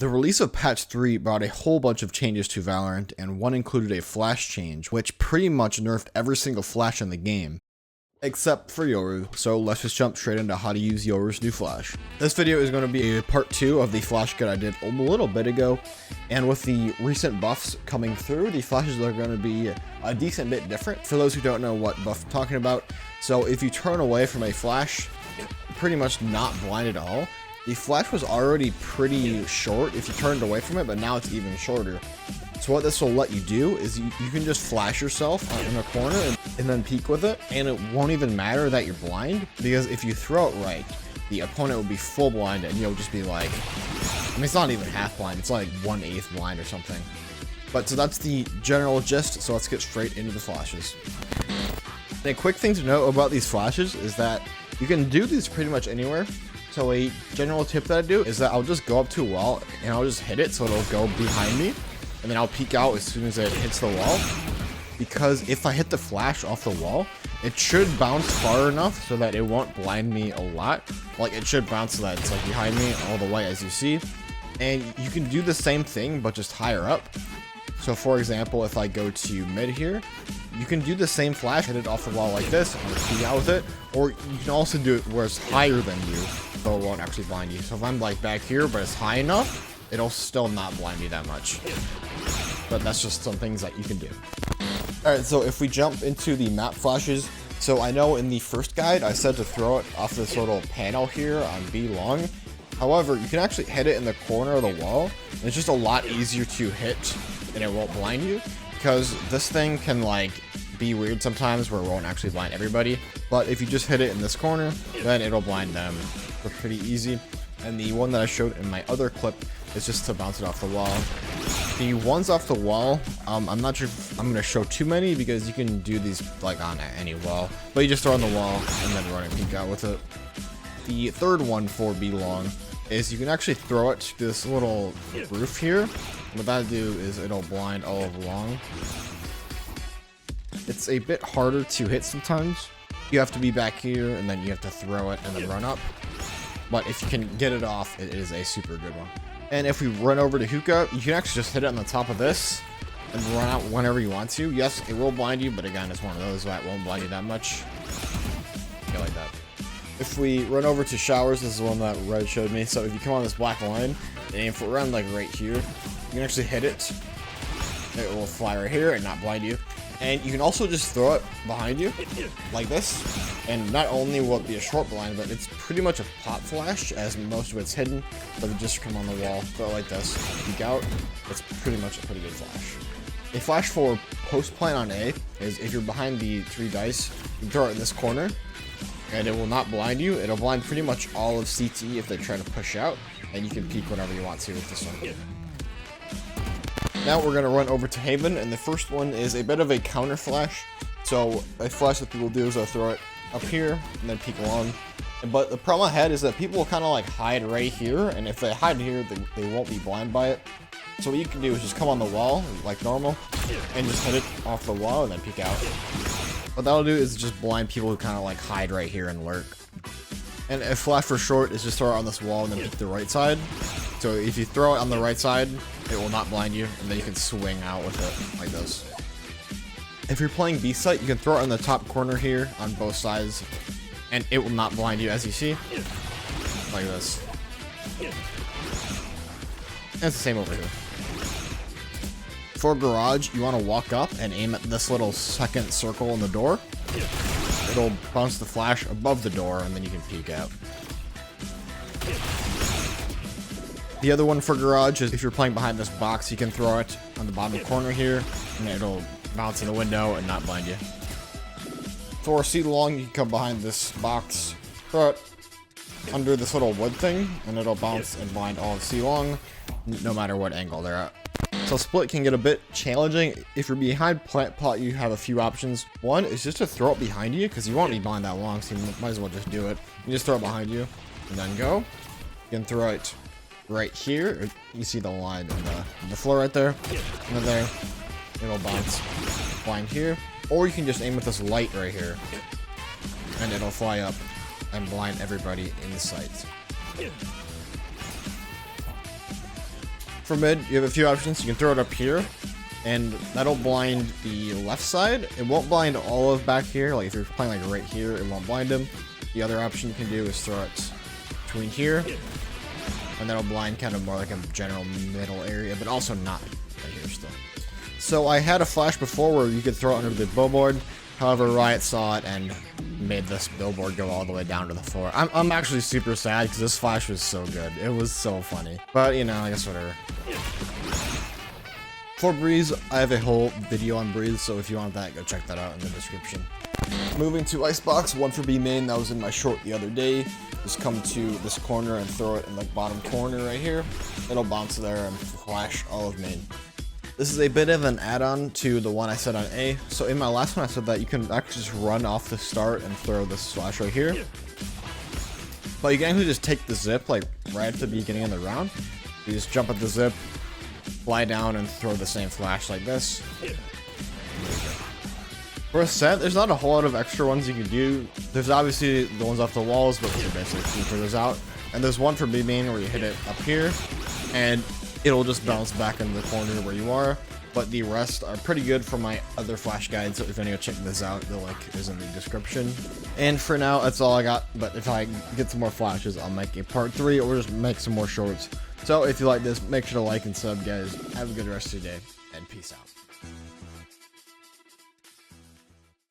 The release of patch 3 brought a whole bunch of changes to Valorant, and one included a flash change, which pretty much nerfed every single flash in the game, except for Yoru. So let's just jump straight into how to use Yoru's new flash. This video is going to be a part 2 of the flash guide I did a little bit ago, and with the recent buffs coming through, the flashes are going to be a decent bit different. For those who don't know what buff I'm talking about, so if you turn away from a flash, pretty much not blind at all. The flash was already pretty short if you turned away from it, but now it's even shorter. So what this will let you do is you can just flash yourself in a corner and then peek with it, and it won't even matter that you're blind, because if you throw it right, the opponent will be full blind and you'll just be like, I mean, it's not even half blind, it's like 1/8 blind or something. But so that's the general gist, so let's get straight into the flashes. And a quick thing to note about these flashes is that you can do these pretty much anywhere. So a general tip that I do is that I'll just go up to a wall and I'll just hit it so it'll go behind me, and then I'll peek out as soon as it hits the wall, because if I hit the flash off the wall, it should bounce far enough so that it won't blind me a lot. Like, it should bounce so that it's like behind me all the way, as you see. And you can do the same thing but just higher up. So for example, if I go to mid here, you can do the same flash, hit it off the wall like this, and peek out with it, or you can also do it where it's higher than you, so it won't actually blind you. So if I'm like back here, but it's high enough, it'll still not blind me that much. But that's just some things that you can do. Alright, so if we jump into the map flashes, so I know in the first guide I said to throw it off this little panel here on B long. However, you can actually hit it in the corner of the wall, and it's just a lot easier to hit and it won't blind you, because this thing can like be weird sometimes where it won't actually blind everybody, but if you just hit it in this corner, then it'll blind them pretty easy. And the one that I showed in my other clip is just to bounce it off the wall. The ones off the wall, I'm not sure if I'm going to show too many, because you can do these like on any wall, but you just throw on the wall and then run and peek out with it. The third one for B long is you can actually throw it to this little roof here. What that'll do is it'll blind all along. It's a bit harder to hit sometimes. You have to be back here and then you have to throw it and then run up. But if you can get it off, it is a super good one. And if we run over to Hookah, you can actually just hit it on the top of this and run out whenever you want to. Yes, it will blind you, but again, it's one of those that won't blind you that much. Yeah, like that. If we run over to Showers, this is the one that Red showed me. So if you come on this black line and aim for around like right here, you can actually hit it. It will fly right here and not blind you. And you can also just throw it behind you, like this. And not only will it be a short blind, but it's pretty much a pop flash, as most of it's hidden. But it just come on the wall, throw it like this, peek out. It's pretty much a pretty good flash. A flash for post plant on A is if you're behind the 3 dice, you throw it in this corner, and it will not blind you. It'll blind pretty much all of CT if they try to push out, and you can peek whenever you want to with this one. Now we're going to run over to Haven, and the first one is a bit of a counter flash. So a flash that people do is they'll throw it up here and then peek along. But the problem I had is that people will kind of like hide right here, and if they hide here, they won't be blind by it. So what you can do is just come on the wall like normal and just hit it off the wall and then peek out. What that'll do is just blind people who kind of like hide right here and lurk. And a flash for short is just throw it on this wall and then peek the right side. So if you throw it on the right side, it will not blind you, and then you can swing out with it like this. If you're playing B site, you can throw it on the top corner here on both sides, and it will not blind you, as you see, like this. And it's the same over here. For Garage, you want to walk up and aim at this little second circle in the door. It'll bounce the flash above the door, and then you can peek out. The other one for Garage is if you're playing behind this box, you can throw it on the bottom corner here, and it'll bounce in the window and not blind you. For C long, you can come behind this box, throw it under this little wood thing, and it'll bounce and blind all of C long, no matter what angle they're at. So split can get a bit challenging. If you're behind plant pot, you have a few options. One is just to throw it behind you, because you won't be blind that long, so you might as well just do it. You just throw it behind you, and then go. You can throw it right here. You see the line on the floor right there, and then there. It'll bounce blind here. Or you can just aim with this light right here, and it'll fly up and blind everybody in the sight. For mid, you have a few options. You can throw it up here, and that'll blind the left side. It won't blind all of back here. Like if you're playing like right here, it won't blind him. The other option you can do is throw it between here, and that'll blind kind of more like a general middle area, but also not right here still. So I had a flash before where you could throw it under the billboard. However, Riot saw it and made this billboard go all the way down to the floor. I'm actually super sad because this flash was so good. It was so funny. But, you know, I guess whatever. For Breeze, I have a whole video on Breeze, so if you want that, go check that out in the description. Moving to Icebox, one for B main, that was in my short the other day. Just come to this corner and throw it in the bottom corner right here. It'll bounce there and flash all of main. This is a bit of an add-on to the one I said on A. So in my last one I said that you can actually just run off the start and throw this flash right here. But you can actually just take the zip like right at the beginning of the round. You just jump at the zip, fly down, and throw the same flash like this. For a set, there's not a whole lot of extra ones you can do. There's obviously the ones off the walls, but those are basically for those out. And there's one for B main where you hit it up here, and it'll just bounce back in the corner where you are. But the rest are pretty good for my other flash guides, so if you want to go check this out, the link is in the description. And for now, that's all I got, but if I get some more flashes, I'll make a part 3 or just make some more shorts. So if you like this, make sure to like and sub, guys. Have a good rest of your day, and peace out.